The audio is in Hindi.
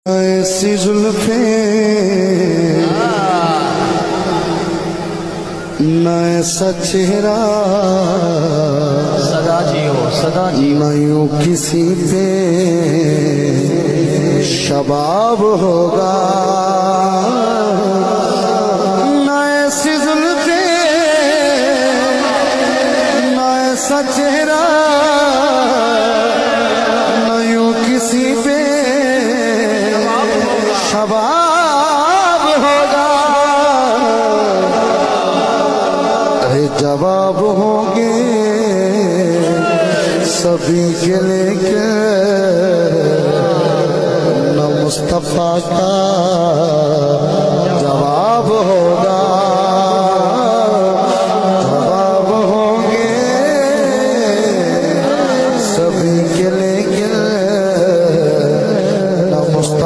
ऐसी जुल्फे न ऐसा चेहरा सदा जियो सदा जियो। न यूं किसी पे शबाब होगा। न ऐसी जुल्फे न ऐसा चेहरा न यूं किसी पे शबाब होगा। अरे जवाब होंगे सभी के लेके न मुस्तफा का जवाब हो